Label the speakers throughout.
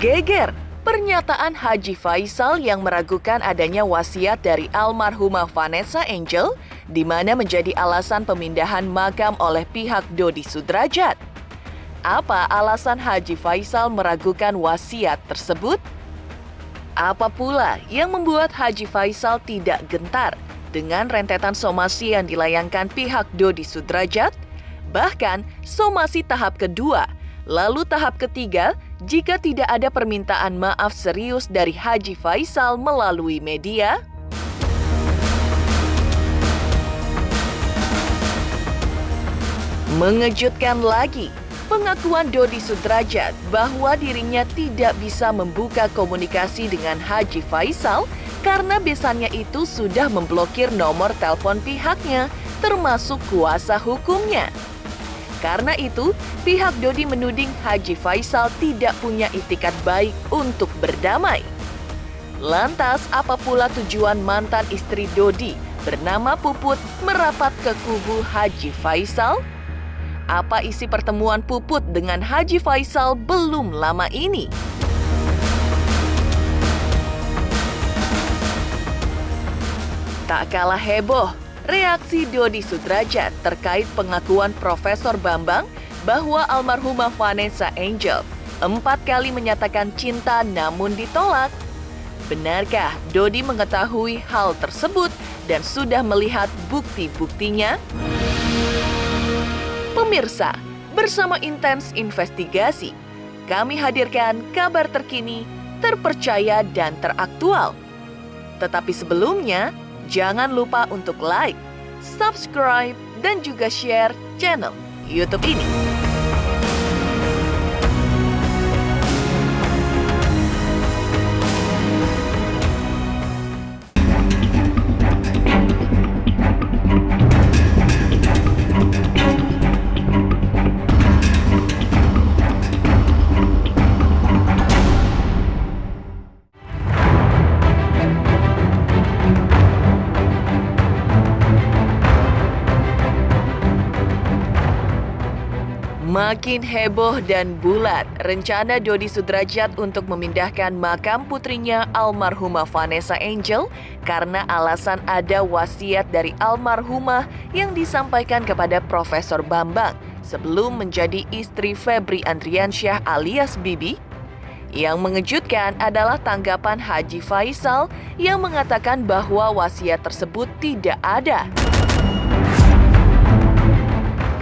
Speaker 1: Geger, pernyataan Haji Faisal yang meragukan adanya wasiat dari almarhumah Vanessa Angel, di mana menjadi alasan pemindahan makam oleh pihak Dodi Sudrajat. Apa alasan Haji Faisal meragukan wasiat tersebut? Apa pula yang membuat Haji Faisal tidak gentar dengan rentetan somasi yang dilayangkan pihak Dodi Sudrajat? Bahkan somasi tahap kedua, lalu tahap ketiga jika tidak ada permintaan maaf serius dari Haji Faisal melalui media? Mengejutkan lagi, pengakuan Dodi Sudrajat bahwa dirinya tidak bisa membuka komunikasi dengan Haji Faisal karena besannya itu sudah memblokir nomor telepon pihaknya, termasuk kuasa hukumnya. Karena itu, pihak Dodi menuding Haji Faisal tidak punya itikat baik untuk berdamai. Lantas, apa pula tujuan mantan istri Dodi bernama Puput merapat ke kubu Haji Faisal? Apa isi pertemuan Puput dengan Haji Faisal belum lama ini? Tak kalah heboh reaksi Dodi Sudrajat terkait pengakuan Profesor Bambang bahwa almarhumah Vanessa Angel 4 kali menyatakan cinta namun ditolak. Benarkah Dodi mengetahui hal tersebut dan sudah melihat bukti-buktinya? Pemirsa, bersama Intens Investigasi, kami hadirkan kabar terkini, terpercaya dan teraktual. Tetapi sebelumnya, jangan lupa untuk like, subscribe, dan juga share channel YouTube ini. Makin heboh dan bulat rencana Dodi Sudrajat untuk memindahkan makam putrinya almarhumah Vanessa Angel karena alasan ada wasiat dari almarhumah yang disampaikan kepada Profesor Bambang sebelum menjadi istri Febri Andriansyah alias Bibi. Yang mengejutkan adalah tanggapan Haji Faisal yang mengatakan bahwa wasiat tersebut tidak ada.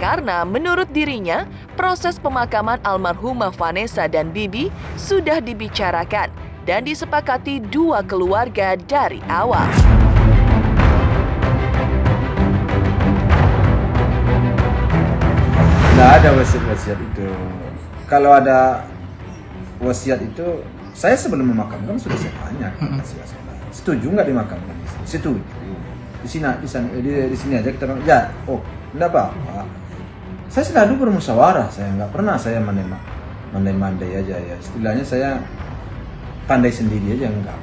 Speaker 1: Karena menurut dirinya, proses pemakaman almarhumah Vanessa dan Bibi sudah dibicarakan dan disepakati dua keluarga dari awal.
Speaker 2: Tidak ada wasiat itu. Kalau ada wasiat itu, saya sebelum memakamkan sudah saya tanya ke setuju nggak dimakamkan? Setuju. Di sini aja kita ya, oh, enggak apa-apa. Saya selalu bermusyawarah, saya nggak pernah saya mandai-mandai aja ya. Istilahnya saya pandai sendiri aja enggak.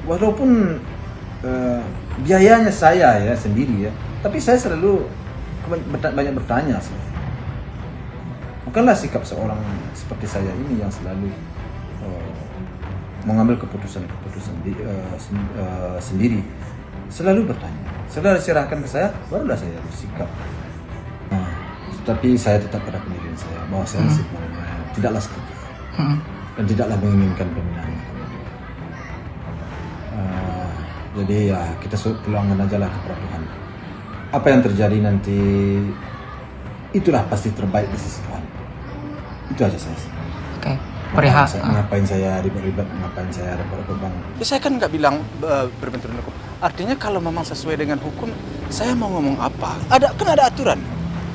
Speaker 2: Walaupun biayanya saya ya sendiri ya, tapi saya selalu banyak bertanya sih. Bukanlah sikap seorang seperti saya ini yang selalu mengambil keputusan sendiri. Selalu bertanya. Setelah diserahkan ke saya, barulah saya bersikap. Tapi saya tetap pada pendirian saya bahwa saya sebenarnya tidaklah setuju dan tidaklah menginginkan pemindahan. Jadi ya kita pulangkan aja lah kepada Tuhan. Apa yang terjadi nanti itulah pasti terbaik di sisi Tuhan. Itu aja saya.
Speaker 3: Oke. Perihal
Speaker 2: ngapain saya ribet-ribet, ngapain saya ada beban.
Speaker 4: Ya, saya kan nggak bilang berbenturan hukum. Artinya kalau memang sesuai dengan hukum, saya mau ngomong apa? Ada aturan.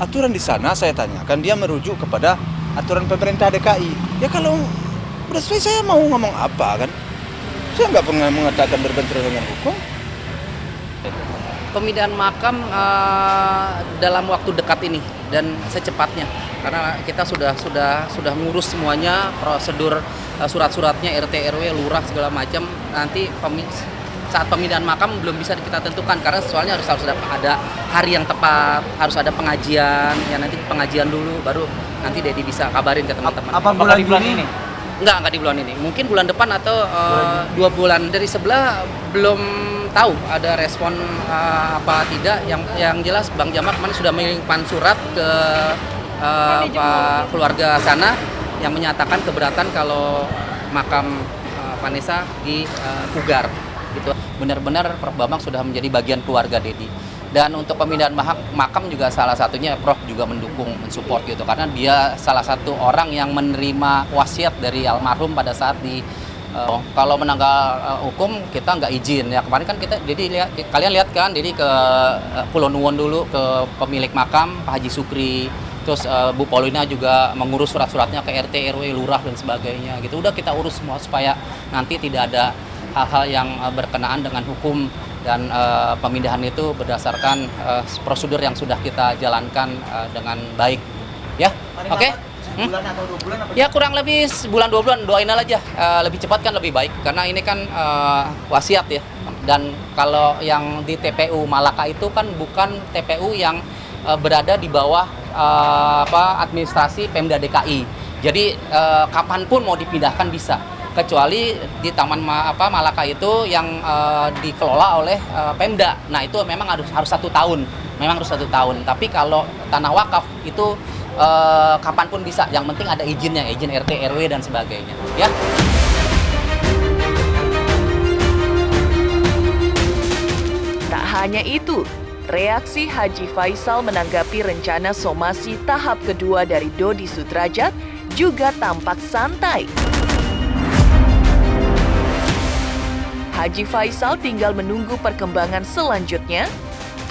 Speaker 4: Aturan di sana saya tanyakan, dia merujuk kepada aturan pemerintah DKI. Ya kalau udah sesuai saya mau ngomong apa kan? Saya nggak pernah mengatakan berbenturan dengan hukum.
Speaker 3: pemindahan makam dalam waktu dekat ini dan secepatnya, karena kita sudah ngurus semuanya, prosedur surat-suratnya, RT RW, lurah segala macam. Nanti saat pemindahan makam belum bisa kita tentukan karena soalnya harus ada hari yang tepat, harus ada pengajian. Ya nanti pengajian dulu baru nanti Dedi bisa kabarin ke teman-teman.
Speaker 5: Apa bulan ini?
Speaker 3: Nggak di bulan ini. Mungkin bulan depan atau 2 bulan. Dari sebelah belum tahu ada respon apa tidak. Yang jelas Bang Jamal kemarin sudah mengirimkan surat ke keluarga sana yang menyatakan keberatan kalau makam Vanessa dipugar. Gitu. Benar-benar Prof Bambang sudah menjadi bagian keluarga Dedi. Dan untuk pemindahan makam juga salah satunya Prof juga mendukung, mensupport gitu. Karena dia salah satu orang yang menerima wasiat dari almarhum pada saat kalau menanggal hukum kita nggak izin ya. Kemarin kan kalian lihat kan, jadi ke Pulau Nuwun dulu ke pemilik makam Pak Haji Sukri. Terus Bu Paulina juga mengurus surat-suratnya ke RT, RW, lurah dan sebagainya gitu. Udah kita urus semua supaya nanti tidak ada hal-hal yang berkenaan dengan hukum dan pemindahan itu berdasarkan prosedur yang sudah kita jalankan dengan baik. Ya, oke?
Speaker 4: Sebulan atau 2 bulan apa?
Speaker 3: Ya kurang lebih sebulan 2 bulan, doain aja. Lebih cepat kan lebih baik karena ini kan wasiat ya. Dan kalau yang di TPU Malaka itu kan bukan TPU yang berada di bawah administrasi Pemda DKI. Jadi kapanpun mau dipindahkan bisa, kecuali di Taman Malaka itu yang dikelola oleh Pemda. Nah itu memang harus 1 tahun, Tapi kalau tanah wakaf itu kapanpun bisa. Yang penting ada izinnya, izin RT, RW dan sebagainya. Ya.
Speaker 1: Tak hanya itu, reaksi Haji Faisal menanggapi rencana somasi tahap kedua dari Dodi Sudrajat juga tampak santai. Haji Faisal tinggal menunggu perkembangan selanjutnya,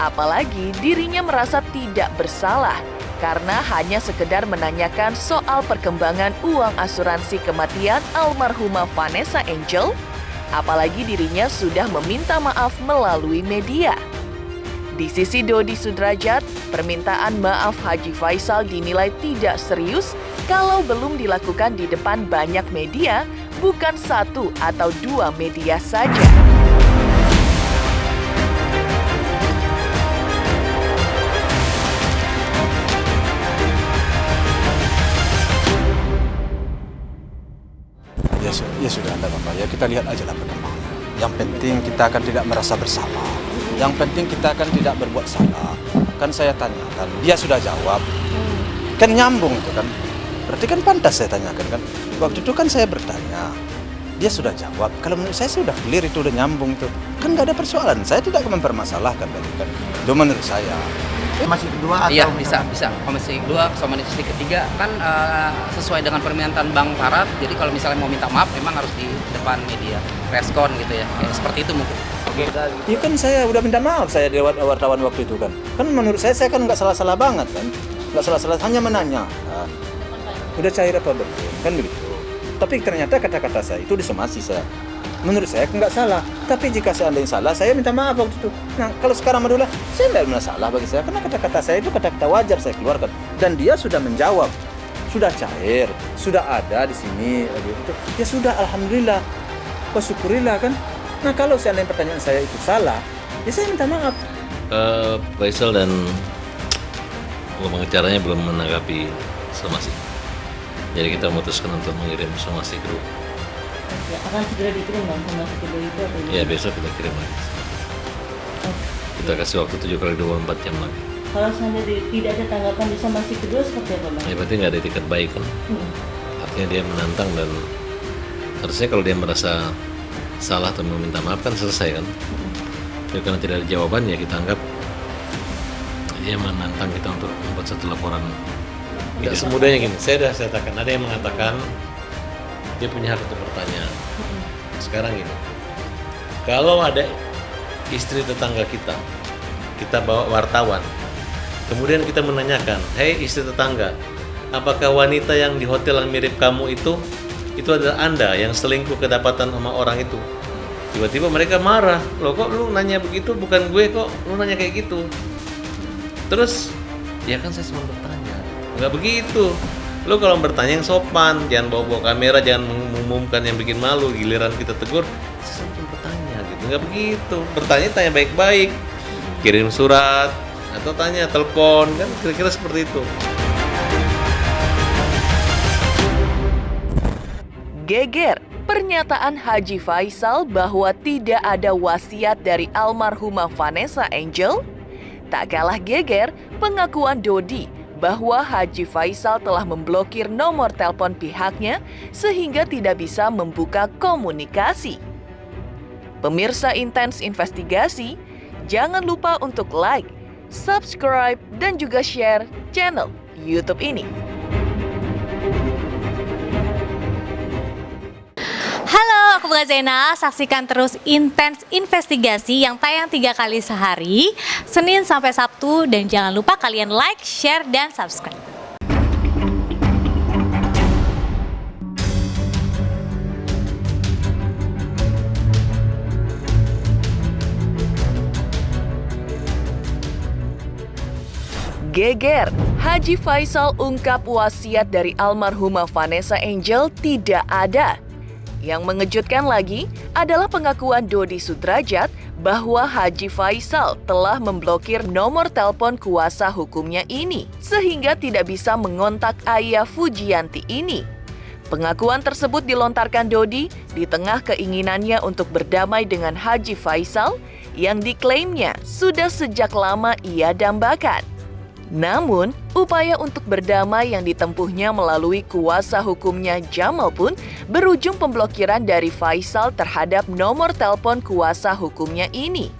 Speaker 1: apalagi dirinya merasa tidak bersalah karena hanya sekedar menanyakan soal perkembangan uang asuransi kematian almarhumah Vanessa Angel, apalagi dirinya sudah meminta maaf melalui media. Di sisi Dodi Sudrajat, permintaan maaf Haji Faisal dinilai tidak serius kalau belum dilakukan di depan banyak media, bukan 1 atau 2 media saja.
Speaker 4: Ya sudah, tidak apa-apa. Ya kita lihat aja lah perkembangannya. Yang penting kita akan tidak merasa bersalah. Yang penting kita akan tidak berbuat salah. Kan saya tanyakan, dia sudah jawab. Kan nyambung itu kan. Berarti kan pantas saya tanyakan kan. Waktu itu kan saya bertanya, dia sudah jawab. Kalau menurut saya sudah clear, itu udah nyambung itu. Kan nggak ada persoalan. Saya tidak mempermasalahkan tadi kan. Itu menurut saya.
Speaker 2: Masih kedua atau
Speaker 3: Iya bisa. Komisi kedua, komisi ketiga kan sesuai dengan permintaan Bang Farad. Jadi kalau misalnya mau minta maaf, memang harus di depan media, preskon gitu ya. Kayak seperti itu mungkin. Oke.
Speaker 4: Iya kan saya udah minta maaf saya di wartawan waktu itu kan. Kan menurut saya kan nggak salah-salah banget kan. Nggak salah-salah, hanya menanya. Kan. Udah cair apa belum? Kan begitu. Tapi ternyata kata-kata saya itu disomasi saya. Menurut saya nggak salah. Tapi jika seandainya salah, saya minta maaf waktu itu. Nah, kalau sekarang adalah saya tidak masalah bagi saya. Karena kata-kata saya itu kata-kata wajar saya keluarkan. Dan dia sudah menjawab. Sudah cair. Sudah ada di sini. Gitu. Ya sudah, alhamdulillah. Syukurilah kan. Nah, kalau seandainya pertanyaan saya itu salah, ya saya minta maaf.
Speaker 5: Faisal dan pengacaranya belum menanggapi somasi. Jadi kita memutuskan untuk mengirim somasi kedua.
Speaker 6: Ya, akan segera dikirim Bang somasi kedua itu atau gimana?
Speaker 5: Ya besok kita kirim lagi. Kita kasih waktu 7x24 jam lagi.
Speaker 6: Kalau seandainya tidak ada tanggapan di somasi kedua seperti apa Bang?
Speaker 5: Ya berarti nggak ada etikat baik kan. Artinya dia menantang dan harusnya kalau dia merasa salah atau meminta maaf kan selesai kan. Jadi karena tidak ada jawaban ya kita anggap dia menantang kita untuk membuat satu laporan. Tidak semudahnya gini, saya katakan ada yang mengatakan dia punya hak untuk bertanya. Sekarang gini, kalau ada istri tetangga kita bawa wartawan, kemudian kita menanyakan, hei istri tetangga, apakah wanita yang di hotel yang mirip kamu itu adalah Anda yang selingkuh kedapatan sama orang itu? Tiba-tiba mereka marah, loh kok lu nanya begitu, bukan gue kok, lu nanya kayak gitu. Terus, ya kan saya cuma bertanya, nggak begitu. Lu kalau bertanya yang sopan, jangan bawa-bawa kamera, jangan mengumumkan yang bikin malu. Giliran kita tegur, saya cuma bertanya gitu, nggak begitu. Bertanya tanya baik-baik, kirim surat atau tanya telepon, kan kira-kira seperti itu.
Speaker 1: Geger pernyataan Haji Faisal bahwa tidak ada wasiat dari almarhumah Vanessa Angel. Tak kalah geger pengakuan Dodi bahwa Haji Faisal telah memblokir nomor telepon pihaknya sehingga tidak bisa membuka komunikasi. Pemirsa Intens Investigasi, jangan lupa untuk like, subscribe, dan juga share channel YouTube ini.
Speaker 7: Halo, aku Bunga Zena. Saksikan terus Intens Investigasi yang tayang 3 kali sehari, Senin sampai Sabtu. Dan jangan lupa kalian like, share, dan subscribe.
Speaker 1: Geger, Haji Faisal ungkap wasiat dari almarhumah Vanessa Angel tidak ada. Yang mengejutkan lagi adalah pengakuan Dodi Sudrajat bahwa Haji Faisal telah memblokir nomor telepon kuasa hukumnya ini sehingga tidak bisa mengontak ayah Fujianti ini. Pengakuan tersebut dilontarkan Dodi di tengah keinginannya untuk berdamai dengan Haji Faisal yang diklaimnya sudah sejak lama ia dambakan. Namun, upaya untuk berdamai yang ditempuhnya melalui kuasa hukumnya Jamal pun berujung pemblokiran dari Faisal terhadap nomor telepon kuasa hukumnya ini.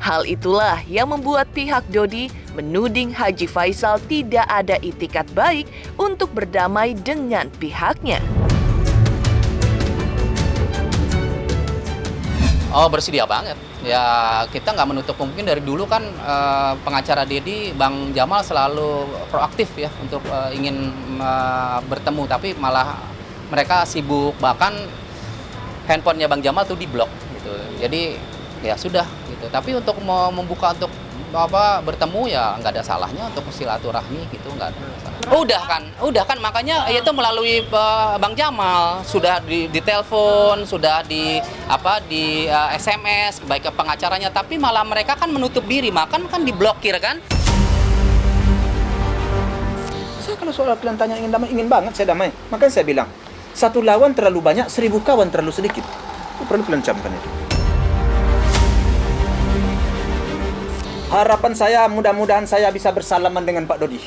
Speaker 1: Hal itulah yang membuat pihak Dodi menuding Haji Faisal tidak ada itikat baik untuk berdamai dengan pihaknya.
Speaker 3: Oh, bersedia banget. Ya, kita nggak menutup kemungkinan. Dari dulu kan pengacara Dedi, Bang Jamal selalu proaktif ya untuk ingin bertemu, tapi malah mereka sibuk, bahkan handphonenya Bang Jamal tuh diblok gitu. Jadi ya sudah gitu. Tapi untuk membuka untuk bertemu ya nggak ada salahnya, untuk silaturahmi gitu nggak ada salah. Udah kan makanya itu melalui Bang Jamal sudah di telepon, sudah di SMS baik ke pengacaranya, tapi malah mereka kan menutup diri, makan kan diblokir kan.
Speaker 4: Saya kalau soal kalian tanya ingin damai, ingin banget saya damai. Makanya saya bilang, 1 lawan terlalu banyak, 1000 kawan terlalu sedikit. Itu perlu kalian camkan itu. Harapan saya mudah-mudahan saya bisa bersalaman dengan Pak Dodi.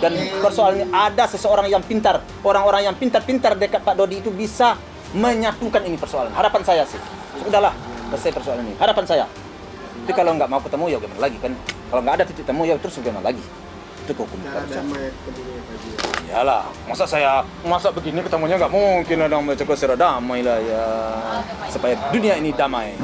Speaker 4: Dan persoalannya ada seseorang yang pintar, orang-orang yang pintar-pintar dekat Pak Dodi itu bisa menyatukan ini persoalan. Harapan saya sih, sudahlah selesai persoalan ini. Harapan saya. Tapi kalau nggak mau ketemu ya gimana lagi kan? Kalau nggak ada titik temu ya terus gimana lagi? Itu hukum kita. Iyalah, masa begini ketemunya nggak mungkin ada yang baca kosera damai lah ya, supaya dunia ini damai.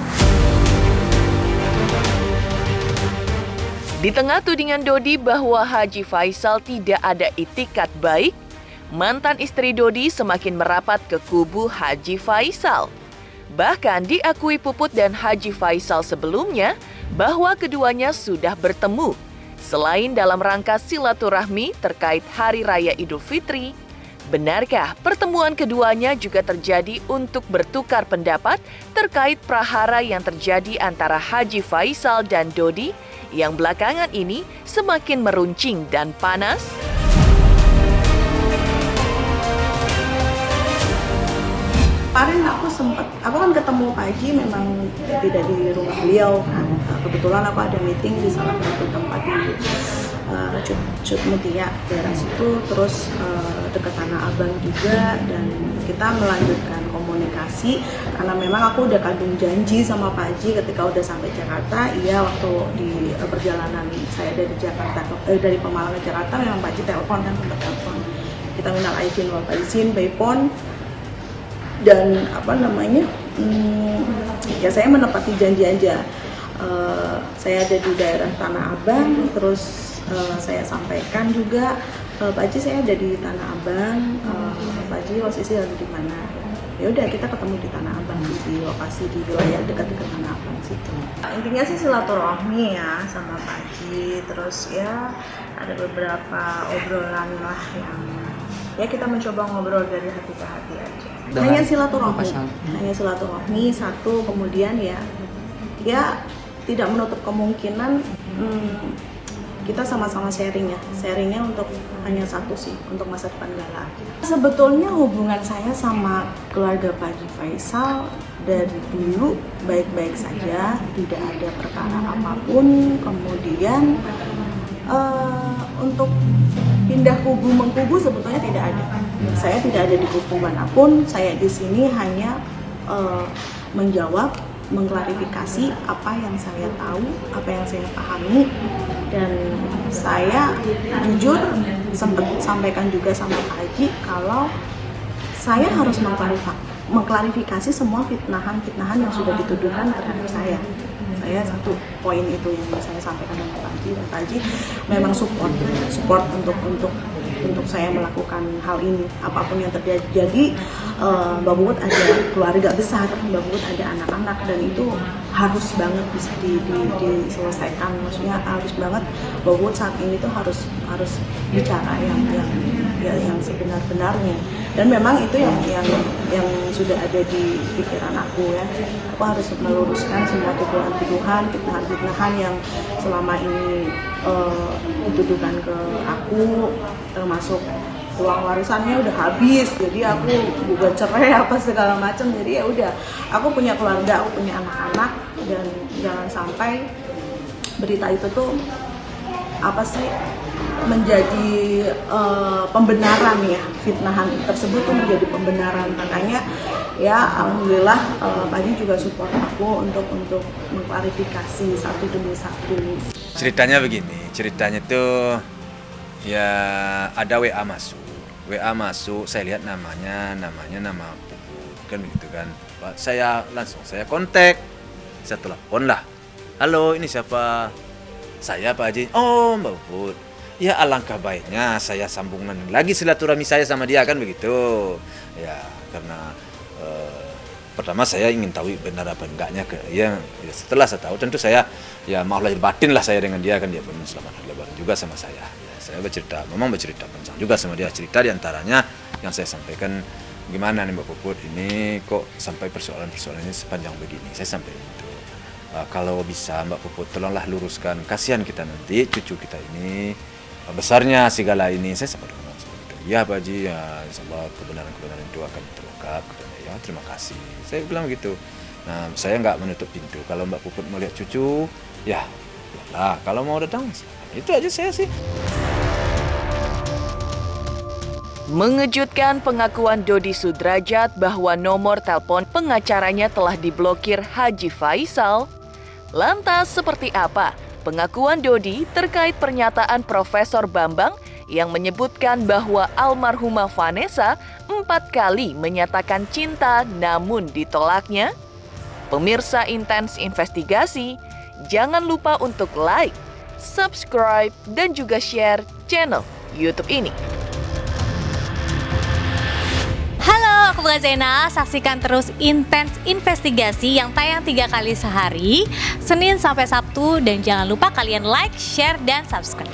Speaker 1: Di tengah tudingan Dodi bahwa Haji Faisal tidak ada itikat baik, mantan istri Dodi semakin merapat ke kubu Haji Faisal. Bahkan diakui Puput dan Haji Faisal sebelumnya bahwa keduanya sudah bertemu. Selain dalam rangka silaturahmi terkait Hari Raya Idul Fitri, benarkah pertemuan keduanya juga terjadi untuk bertukar pendapat terkait prahara yang terjadi antara Haji Faisal dan Dodi yang belakangan ini semakin meruncing dan panas?
Speaker 8: Kemarin aku kan ketemu Pak Haji memang tidak di rumah beliau kan. Kebetulan aku ada meeting di salah satu tempat di Cut Mutia daerah situ, terus dekat Tanah Abang juga, dan kita melanjutkan komunikasi karena memang aku udah kandung janji sama Pak Haji ketika udah sampai Jakarta. Iya, waktu di perjalanan saya dari Jakarta dari Pemalang ke Jakarta memang Pak Haji telepon kan, sempat telepon. Kita minal aidin wal faizin by phone. Dan ya saya menepati janji aja. Saya ada di daerah Tanah Abang, terus saya sampaikan juga Pak Haji saya ada di Tanah Abang, Pak Haji posisi ada di mana? Ya udah kita ketemu di Tanah Abang, di lokasi di wilayah dekat-dekat Tanah Abang situ. Intinya sih silaturahmi ya sama Pak Haji, terus ya ada beberapa obrolan lah yang ya kita mencoba ngobrol dari hati ke hati aja. Hanya silaturahmi satu, kemudian ya tidak menutup kemungkinan kita sama-sama sharingnya untuk hanya satu sih, untuk masa depan Gala. Sebetulnya hubungan saya sama keluarga Pak Haji Faisal dari dulu baik-baik saja, tidak ada perkara apapun. Kemudian untuk pindah kubu mengkubu sebetulnya tidak ada. Saya tidak ada di kubu manapun. Saya di sini hanya menjawab, mengklarifikasi apa yang saya tahu, apa yang saya pahami, dan saya jujur sempat sampaikan juga sama Pak Haji kalau saya harus mengklarifikasi semua fitnahan yang sudah dituduhkan terhadap saya. Saya satu poin itu yang saya sampaikan dengan Pak Haji, dan Pak Haji memang support untuk saya melakukan hal ini. Apapun yang terjadi, Mbak Puput ada keluarga besar, Mbak Puput ada anak-anak, dan itu harus banget bisa diselesaikan. Maksudnya harus banget Mbak Puput saat ini tuh harus bicara yang sebenar-benarnya. Dan memang itu yang sudah ada di pikiran aku ya. Aku harus meluruskan semua tuduhan-tuduhan, fitnahan yang selama ini dituduhkan ke aku, termasuk uang warisannya udah habis, jadi aku juga cerai apa segala macam. Jadi ya udah, aku punya keluarga, aku punya anak-anak, dan jangan sampai berita itu tuh menjadi pembenaran ya, fitnahan tersebut tuh menjadi pembenaran. Makanya ya alhamdulillah Pak Haji juga support aku untuk mengklarifikasi satu demi satu.
Speaker 4: Ceritanya begini, ceritanya tuh ya ada WA masuk, saya lihat namanya nama Puput kan begitu kan. Saya kontak, saya telepon lah. Halo, ini siapa? Saya Pak Haji. Oh, Mbak Puput. Ya alangkah baiknya saya sambungan lagi silaturahmi saya sama dia kan begitu. Ya karena pertama saya ingin tahu benar apa enggaknya ya setelah saya tahu tentu saya ya mau lahir batin lah saya dengan dia kan, dia pun selamat hari lebaran juga sama saya. Ya, saya bercerita panjang juga sama dia, cerita diantaranya yang saya sampaikan gimana nih Mbak Puput ini kok sampai persoalan ini sepanjang begini. Saya sampai itu. Kalau bisa Mbak Puput tolonglah luruskan, kasihan kita nanti cucu kita ini besarnya segala ini. Saya sempat ngomong seperti itu. Ya Pak Haji, ya insyaallah kebenaran itu akan terungkap. Ya terima kasih. Saya bilang gitu. Nah saya nggak menutup pintu. Kalau Mbak Puput mau lihat cucu, ya lah. Kalau mau datang, itu aja saya sih.
Speaker 1: Mengejutkan pengakuan Dodi Sudrajat bahwa nomor telepon pengacaranya telah diblokir Haji Faisal. Lantas seperti apa pengakuan Dodi terkait pernyataan Profesor Bambang yang menyebutkan bahwa almarhumah Vanessa 4 kali menyatakan cinta namun ditolaknya? Pemirsa Intens Investigasi, jangan lupa untuk like, subscribe, dan juga share channel YouTube ini.
Speaker 7: Halo, aku Bunga Zena. Saksikan terus Intens Investigasi yang tayang 3 kali sehari, Senin sampai Sabtu, dan jangan lupa kalian like, share, dan subscribe.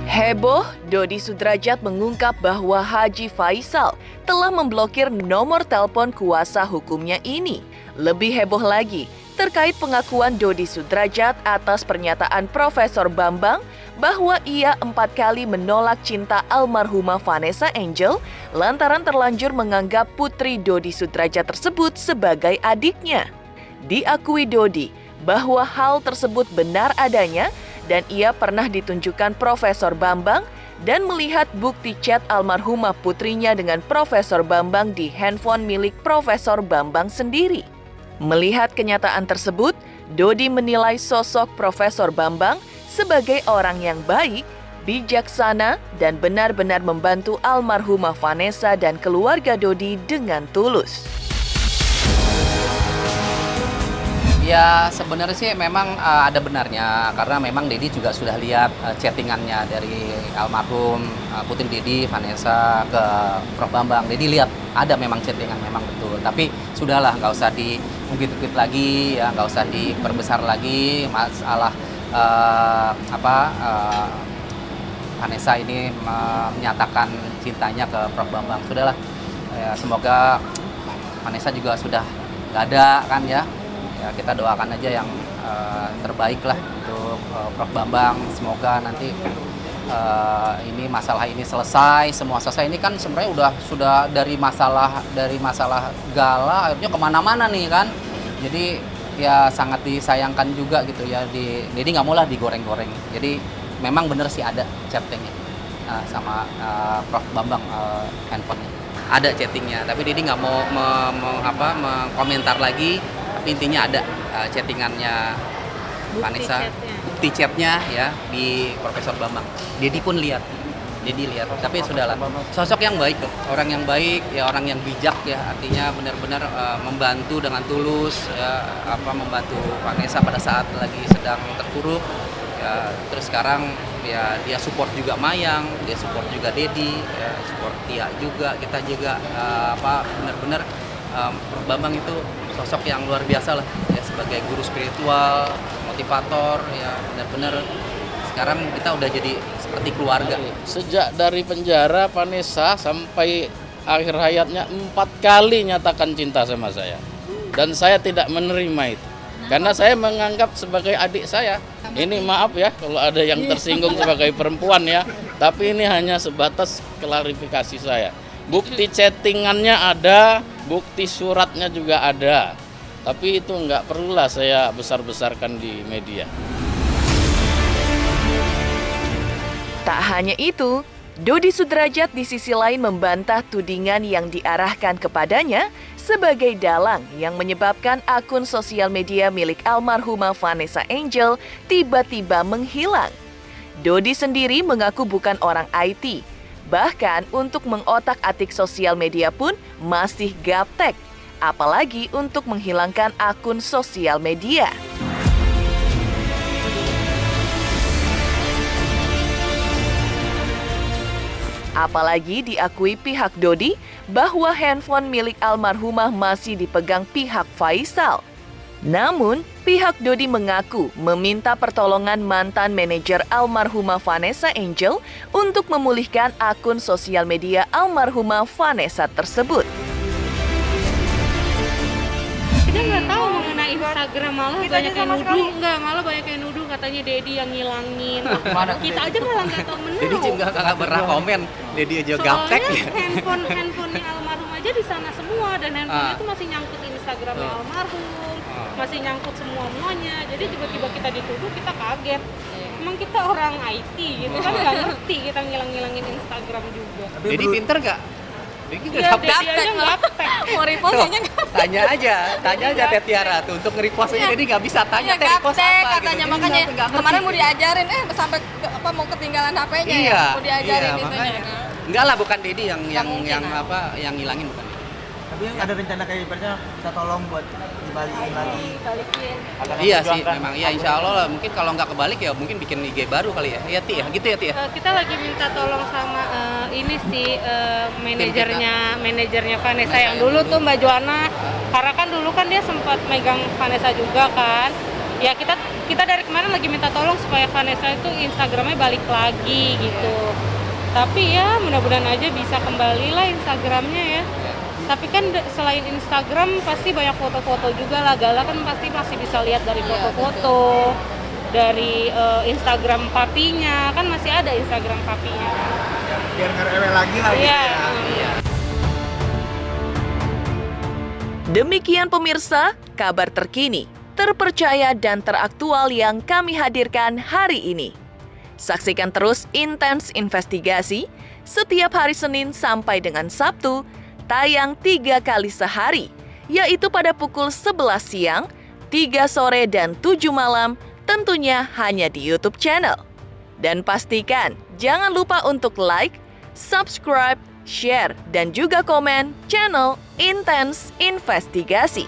Speaker 1: Heboh, Dodi Sudrajat mengungkap bahwa Haji Faisal telah memblokir nomor telepon kuasa hukumnya ini. Lebih heboh lagi, terkait pengakuan Dodi Sudrajat atas pernyataan Profesor Bambang bahwa ia 4 kali menolak cinta almarhumah Vanessa Angel lantaran terlanjur menganggap putri Dodi Sudrajat tersebut sebagai adiknya. Diakui Dodi bahwa hal tersebut benar adanya dan ia pernah ditunjukkan Profesor Bambang dan melihat bukti chat almarhumah putrinya dengan Profesor Bambang di handphone milik Profesor Bambang sendiri. Melihat kenyataan tersebut, Dodi menilai sosok Profesor Bambang sebagai orang yang baik, bijaksana, dan benar-benar membantu almarhumah Vanessa dan keluarga Dodi dengan tulus.
Speaker 3: Ya sebenarnya sih memang ada benarnya, karena memang Dedi juga sudah lihat chattingannya dari almarhum putri Dedi, Vanessa, ke Prof Bambang. Dedi lihat ada memang chattingan, memang betul. Tapi sudahlah, nggak usah diungkit-ungkit lagi, ya nggak usah diperbesar lagi masalah Vanessa ini menyatakan cintanya ke Prof Bambang. Sudahlah, Ya semoga Vanessa juga sudah nggak ada kan ya. Ya kita doakan aja yang terbaik lah untuk Prof Bambang. Semoga nanti ini masalah ini selesai, semua selesai. Ini kan sebenarnya sudah dari masalah Gala akhirnya kemana-mana nih kan. Jadi ya sangat disayangkan juga gitu ya. Jadi nggak mau lah digoreng-goreng. Jadi memang bener sih ada chattingnya sama Prof Bambang handphonenya. Ada chattingnya, tapi Dedi nggak mau mengkomentar lagi. Tapi intinya ada chattingannya Vanessa, bukti chatnya ya di Profesor Bambang. Dedi pun lihat, tapi sudahlah. Sosok yang baik tuh, orang yang baik, ya orang yang bijak ya. Artinya benar-benar membantu dengan tulus, ya, membantu Vanessa pada saat lagi sedang terpuruk. Ya, terus sekarang ya dia support juga Mayang, dia support juga Dedi, ya, support Tia juga. Kita juga benar-benar Prof Bambang itu sosok yang luar biasa lah ya, sebagai guru spiritual, motivator ya, benar-benar sekarang kita udah jadi seperti keluarga.
Speaker 9: Sejak dari penjara Vanessa sampai akhir hayatnya 4 kali nyatakan cinta sama saya, dan saya tidak menerima itu karena saya menganggap sebagai adik saya. Ini maaf ya kalau ada yang tersinggung sebagai perempuan ya, tapi ini hanya sebatas klarifikasi saya. Bukti chattingannya ada, bukti suratnya juga ada, tapi itu nggak perlulah saya besar-besarkan di media.
Speaker 1: Tak hanya itu, Dodi Sudrajat di sisi lain membantah tudingan yang diarahkan kepadanya sebagai dalang yang menyebabkan akun sosial media milik almarhumah Vanessa Angel tiba-tiba menghilang. Dodi sendiri mengaku bukan orang IT. Bahkan untuk mengotak-atik sosial media pun masih gaptek, apalagi untuk menghilangkan akun sosial media. Apalagi diakui pihak Dodi bahwa handphone milik almarhumah masih dipegang pihak Faisal. Namun, pihak Dodi mengaku meminta pertolongan mantan manajer almarhumah Vanessa Angel untuk memulihkan akun sosial media almarhumah Vanessa tersebut.
Speaker 6: Kita nggak tahu mengenai Instagram, malah banyak yang nuduh, malah banyak yang nuduh katanya Dedi yang ngilangin. Kita aja malah nggak tahu menau.
Speaker 3: Dedi juga nggak pernah komen, Dedi aja gaptek ya.
Speaker 6: Handphonenya almarhum aja di sana semua, dan handphonenya itu masih nyangkut Instagramnya almarhum, masih nyangkut semuanya. Jadi tiba-tiba kita dituduh, kita kaget. Emang kita orang IT gitu kan, nggak ngerti kita ngilang-ngilangin Instagram juga.
Speaker 3: Dedi pinter nggak? Dedi
Speaker 6: aja gaptek.
Speaker 7: Mau repost aja
Speaker 3: tanya aja Teh Tiara tuh untuk nge-repost aja. Dedi nggak bisa tanya Teh repost apa
Speaker 7: katanya
Speaker 3: gitu.
Speaker 7: makanya kemarin mau diajarin sampai mau ketinggalan HP-nya
Speaker 3: iya,
Speaker 7: mau diajarin
Speaker 3: iya,
Speaker 7: itunya.
Speaker 3: Enggak lah, bukan Dedi yang ngilangin, bukan.
Speaker 10: Tapi ada rencana kayak ibaratnya kita tolong buat dibalikin lagi.
Speaker 3: Iya sih, memang iya, insya Allah lah. Mungkin kalau nggak kebalik ya mungkin bikin IG baru kali ya. Iya Ti ya, gitu ya Ti ya.
Speaker 6: Kita lagi minta tolong sama manajernya Vanessa yang dulu tuh Mbak Joanna. Karena kan dulu kan dia sempat megang Vanessa juga kan. Ya kita dari kemarin lagi minta tolong supaya Vanessa itu Instagramnya balik lagi gitu. Tapi ya mudah-mudahan aja bisa kembali lah Instagramnya ya. Tapi kan selain Instagram pasti banyak foto-foto juga lah. Gala kan pasti masih bisa lihat dari foto-foto, dari Instagram papinya, kan masih ada Instagram papinya.
Speaker 10: Biar nggak rewel lagi lah.
Speaker 6: Iya.
Speaker 1: Demikian pemirsa, kabar terkini, terpercaya dan teraktual yang kami hadirkan hari ini. Saksikan terus Intens Investigasi setiap hari Senin sampai dengan Sabtu, tayang 3 kali sehari, yaitu pada pukul 11 siang, 3 sore, dan 7 malam, tentunya hanya di YouTube channel. Dan pastikan jangan lupa untuk like, subscribe, share, dan juga komen channel Intens Investigasi.